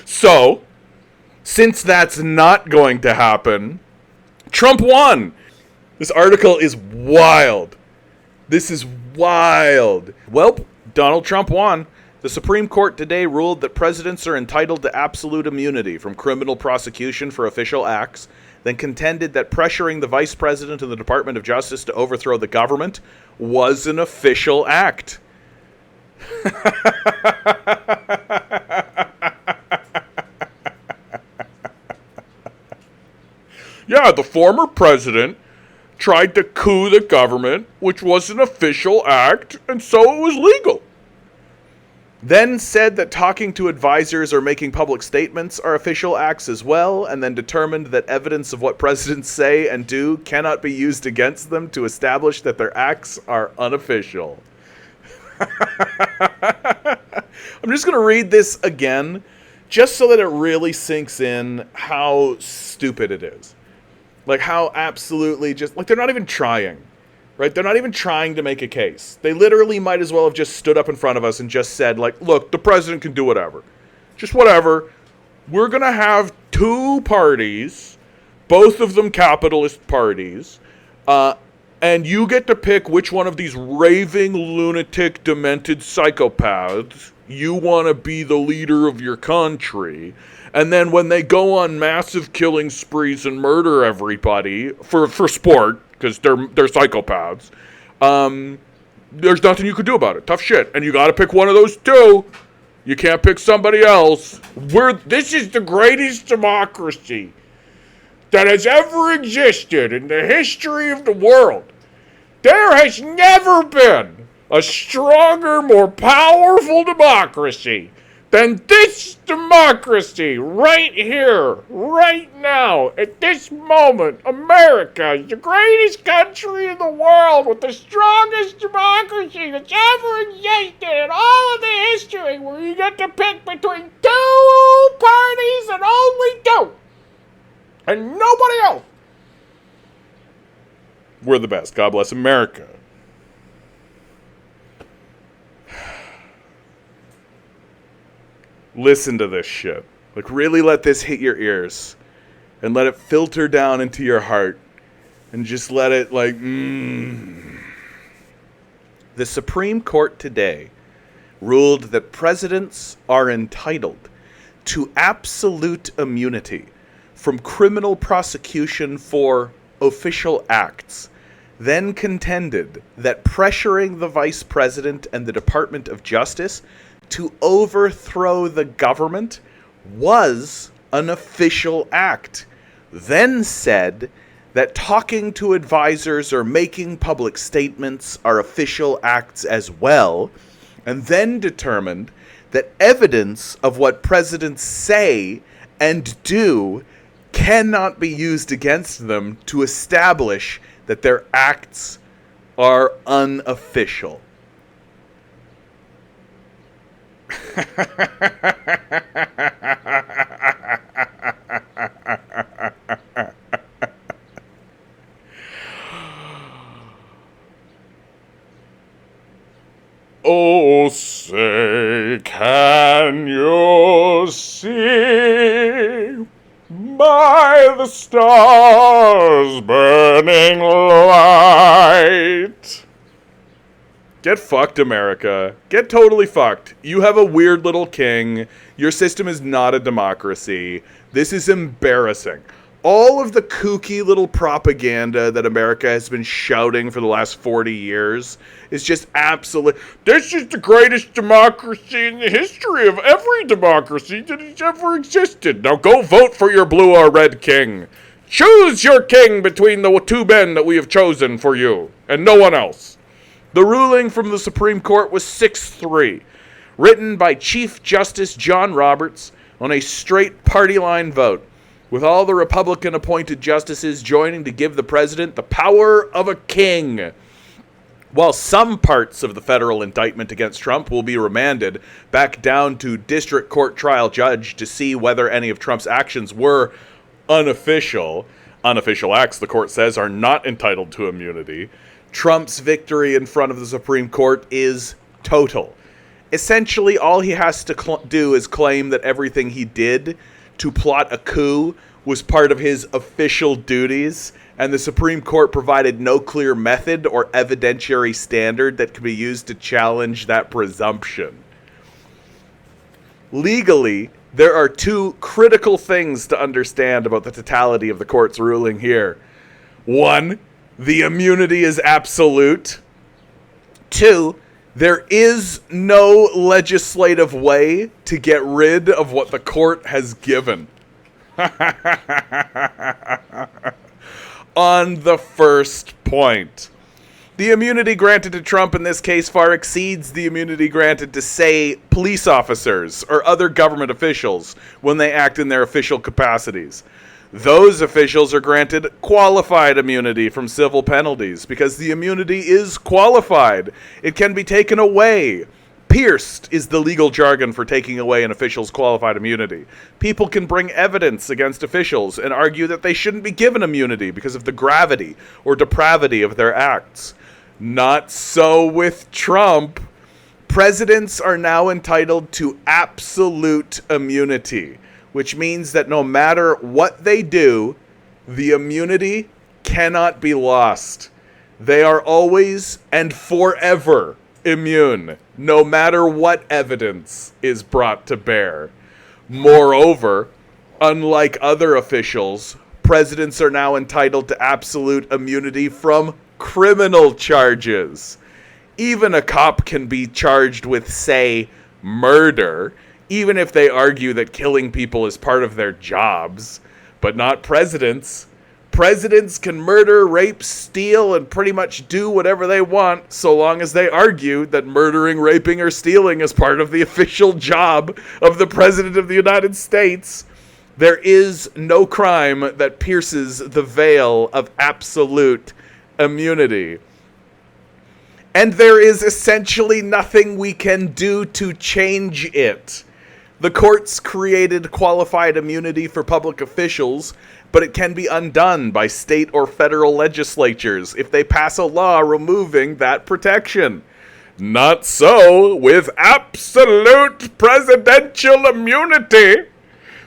So, since that's not going to happen, Trump won. This article is wild. This is wild. Well, Donald Trump won. The Supreme Court today ruled that presidents are entitled to absolute immunity from criminal prosecution for official acts, then contended that pressuring the Vice President of the Department of Justice to overthrow the government was an official act. Yeah, the former president tried to coup the government, which was an official act, and so it was legal. Then said that talking to advisors or making public statements are official acts as well, and then determined that evidence of what presidents say and do cannot be used against them to establish that their acts are unofficial. I'm just going to read this again, just so that it really sinks in how stupid it is. Like, how absolutely just, like, they're not even trying. Right? They're not even trying to make a case. They literally might as well have just stood up in front of us and just said, like, look, the president can do whatever. Just whatever. We're going to have two parties, both of them capitalist parties, and you get to pick which one of these raving, lunatic, demented psychopaths you want to be the leader of your country. And then when they go on massive killing sprees and murder everybody for sport, because they're psychopaths, there's nothing you can do about it. Tough shit. And you got to pick one of those two. You can't pick somebody else. This is the greatest democracy that has ever existed in the history of the world. There has never been a stronger, more powerful democracy than this democracy right here, right now, at this moment. America is the greatest country in the world with the strongest democracy that's ever existed in all of the history, where you get to pick between two parties and only two, and nobody else. We're the best. God bless America. Listen to this shit. Like, really let this hit your ears. And let it filter down into your heart. And just let it, like, The Supreme Court today ruled that presidents are entitled to absolute immunity from criminal prosecution for official acts, then contended that pressuring the Vice President and the Department of Justice to overthrow the government was an official act, then said that talking to advisors or making public statements are official acts as well, and then determined that evidence of what presidents say and do cannot be used against them to establish that their acts are unofficial. Oh, say, can you see by the stars' burning light? Get fucked, America. Get totally fucked. You have a weird little king. Your system is not a democracy. This is embarrassing. All of the kooky little propaganda that America has been shouting for the last 40 years is just absolute. This is the greatest democracy in the history of every democracy that has ever existed. Now go vote for your blue or red king. Choose your king between the two men that we have chosen for you, and no one else. The ruling from the Supreme Court was 6-3, written by Chief Justice John Roberts on a straight party line vote, with all the Republican-appointed justices joining to give the president the power of a king. While some parts of the federal indictment against Trump will be remanded back down to district court trial judge to see whether any of Trump's actions were unofficial acts, the court says, are not entitled to immunity. Trump's victory in front of the Supreme Court is total. Essentially, all he has to do is claim that everything he did to plot a coup was part of his official duties, and the Supreme Court provided no clear method or evidentiary standard that could be used to challenge that presumption. Legally, there are two critical things to understand about the totality of the court's ruling here. One, the immunity is absolute. Two, there is no legislative way to get rid of what the court has given. On the first point, the immunity granted to Trump in this case far exceeds the immunity granted to, say, police officers or other government officials when they act in their official capacities. Those officials are granted qualified immunity from civil penalties because the immunity is qualified. It can be taken away. Pierced is the legal jargon for taking away an official's qualified immunity. People can bring evidence against officials and argue that they shouldn't be given immunity because of the gravity or depravity of their acts. Not so with Trump. Presidents are now entitled to absolute immunity, which means that no matter what they do, the immunity cannot be lost. They are always and forever immune, no matter what evidence is brought to bear. Moreover, unlike other officials, presidents are now entitled to absolute immunity from criminal charges. Even a cop can be charged with, say, murder, even if they argue that killing people is part of their jobs, but not presidents. Presidents can murder, rape, steal, and pretty much do whatever they want so long as they argue that murdering, raping, or stealing is part of the official job of the President of the United States. There is no crime that pierces the veil of absolute immunity. And there is essentially nothing we can do to change it. The courts created qualified immunity for public officials, but it can be undone by state or federal legislatures if they pass a law removing that protection. Not so with absolute presidential immunity.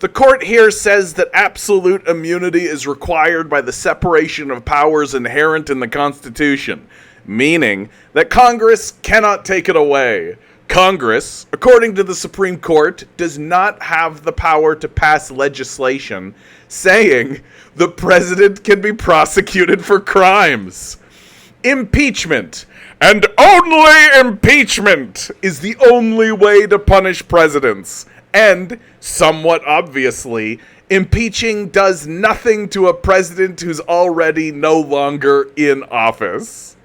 The court here says that absolute immunity is required by the separation of powers inherent in the Constitution, meaning that Congress cannot take it away. Congress, according to the Supreme Court, does not have the power to pass legislation saying the president can be prosecuted for crimes. Impeachment, and only impeachment, is the only way to punish presidents. And, somewhat obviously, impeaching does nothing to a president who's already no longer in office.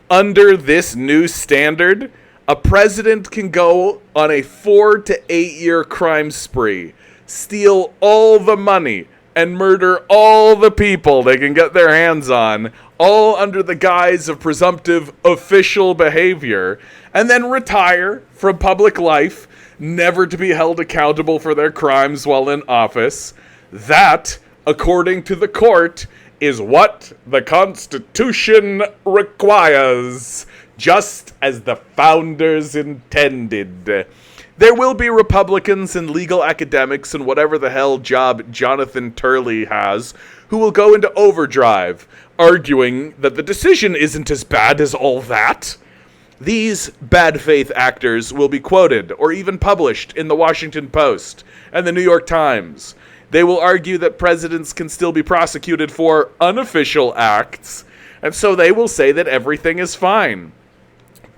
Under this new standard, a president can go on a 4 to 8 year crime spree, steal all the money, and murder all the people they can get their hands on, all under the guise of presumptive official behavior, and then retire from public life, never to be held accountable for their crimes while in office. That, according to the court, is what the Constitution requires, just as the founders intended. There will be Republicans and legal academics and whatever the hell job Jonathan Turley has who will go into overdrive, arguing that the decision isn't as bad as all that. These bad faith actors will be quoted or even published in the Washington Post and the New York Times. They will argue that presidents can still be prosecuted for unofficial acts, and so they will say that everything is fine.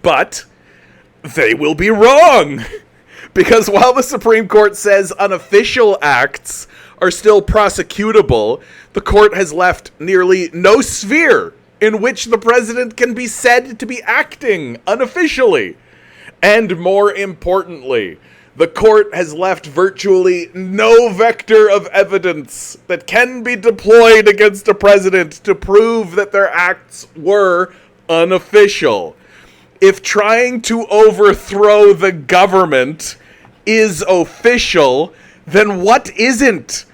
But they will be wrong, because while the Supreme Court says unofficial acts are still prosecutable, the court has left nearly no sphere in which the president can be said to be acting unofficially. And more importantly, the court has left virtually no vector of evidence that can be deployed against a president to prove that their acts were unofficial. If trying to overthrow the government is official, then what isn't?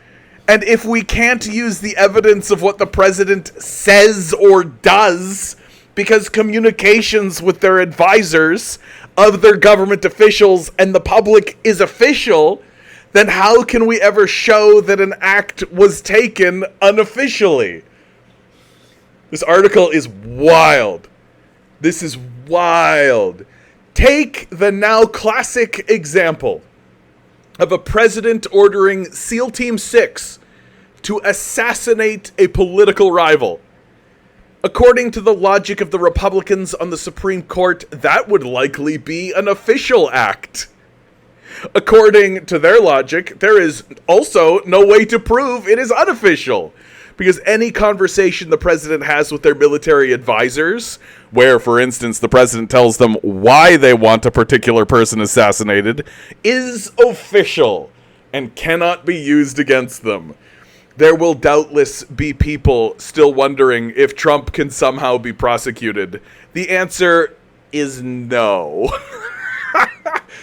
And if we can't use the evidence of what the president says or does, because communications with their advisors other government officials and the public is official, then how can we ever show that an act was taken unofficially? This article is wild. This is wild. Take the now classic example of a president ordering SEAL Team 6 to assassinate a political rival. According to the logic of the Republicans on the Supreme Court, that would likely be an official act. According to their logic, there is also no way to prove it is unofficial, because any conversation the president has with their military advisors, where, for instance, the president tells them why they want a particular person assassinated, is official and cannot be used against them. There will doubtless be people still wondering if Trump can somehow be prosecuted. The answer is no.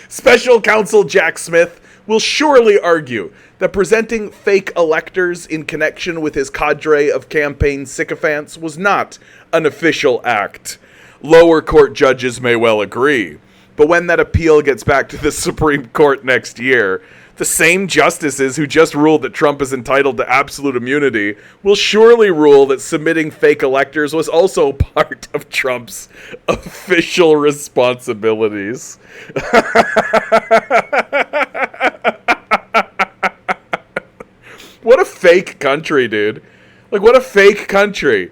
Special counsel Jack Smith will surely argue that presenting fake electors in connection with his cadre of campaign sycophants was not an official act. Lower court judges may well agree, but when that appeal gets back to the Supreme Court next year, the same justices who just ruled that Trump is entitled to absolute immunity will surely rule that submitting fake electors was also part of Trump's official responsibilities. What a fake country, dude. Like, what a fake country.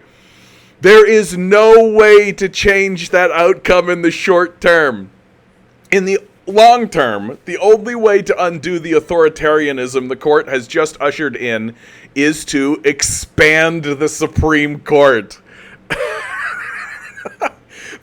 There is no way to change that outcome in the short term. In the long term, the only way to undo the authoritarianism the court has just ushered in is to expand the Supreme Court.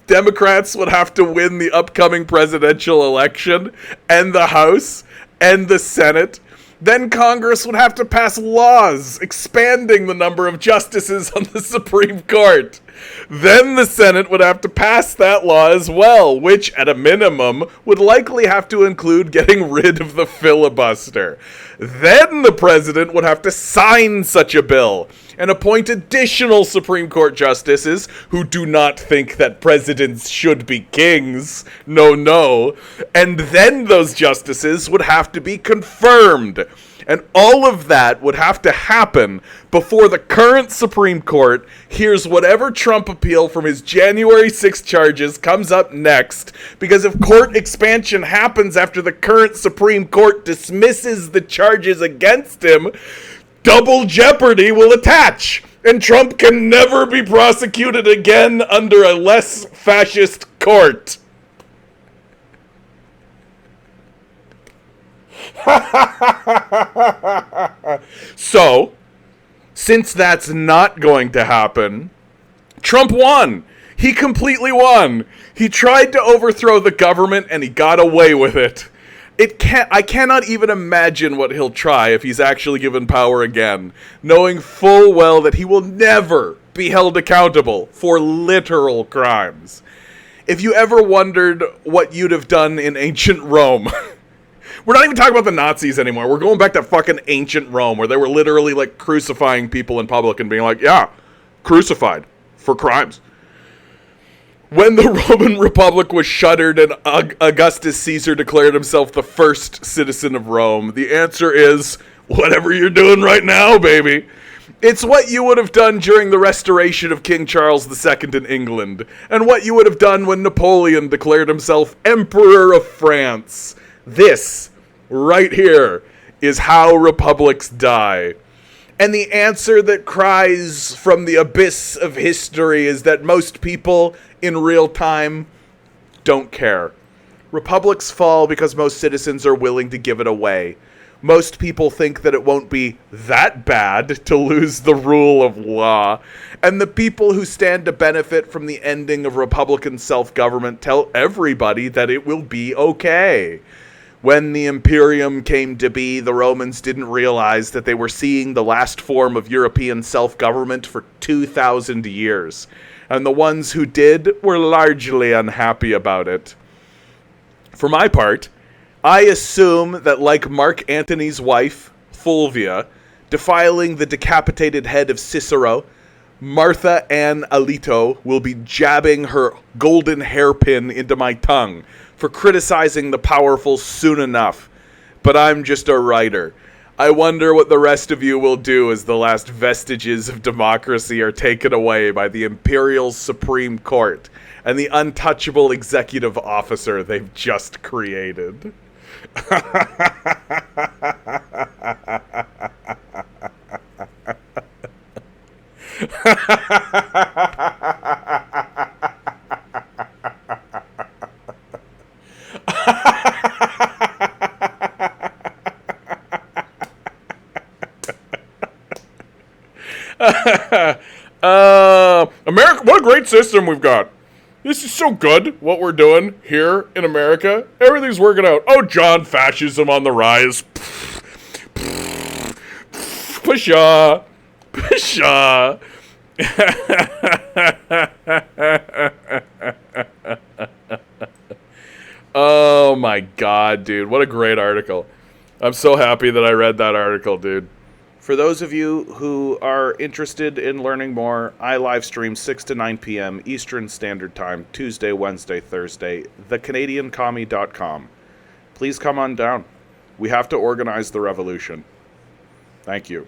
Democrats would have to win the upcoming presidential election and the House and the Senate. Then Congress would have to pass laws expanding the number of justices on the Supreme Court. Then the Senate would have to pass that law as well, which, at a minimum, would likely have to include getting rid of the filibuster. Then the president would have to sign such a bill and appoint additional Supreme Court justices who do not think that presidents should be kings. No. And then those justices would have to be confirmed. And all of that would have to happen before the current Supreme Court hears whatever Trump appeal from his January 6th charges comes up next. Because if court expansion happens after the current Supreme Court dismisses the charges against him, double jeopardy will attach, and Trump can never be prosecuted again under a less fascist court. So, since that's not going to happen, Trump won. He completely won. He tried to overthrow the government and he got away with it. I cannot even imagine what he'll try if he's actually given power again, knowing full well that he will never be held accountable for literal crimes. If you ever wondered what you'd have done in ancient Rome, we're not even talking about the Nazis anymore. We're going back to fucking ancient Rome, where they were literally like crucifying people in public and being like, yeah, crucified for crimes. When the Roman Republic was shuttered and Augustus Caesar declared himself the first citizen of Rome, the answer is, whatever you're doing right now, baby. It's what you would have done during the restoration of King Charles II in England, and what you would have done when Napoleon declared himself Emperor of France. This, right here, is how republics die. And the answer that cries from the abyss of history is that most people, in real time, don't care. Republics fall because most citizens are willing to give it away. Most people think that it won't be that bad to lose the rule of law. And the people who stand to benefit from the ending of Republican self-government tell everybody that it will be okay. When the Imperium came to be, the Romans didn't realize that they were seeing the last form of European self-government for 2,000 years. And the ones who did were largely unhappy about it. For my part, I assume that like Mark Antony's wife, Fulvia, defiling the decapitated head of Cicero, Martha Ann Alito will be jabbing her golden hairpin into my tongue for criticizing the powerful soon enough, but I'm just a writer. I wonder what the rest of you will do as the last vestiges of democracy are taken away by the Imperial Supreme Court and the untouchable executive officer they've just created. America, what a great system we've got. This is so good, what we're doing here in America. Everything's working out. Oh, John, fascism on the rise. Pshaw. Pshaw. Oh my god, dude. What a great article. I'm so happy that I read that article, dude. For those of you who are interested in learning more, I live stream 6 to 9 p.m. Eastern Standard Time, Tuesday, Wednesday, Thursday, thecanadiancommie.com. Please come on down. We have to organize the revolution. Thank you.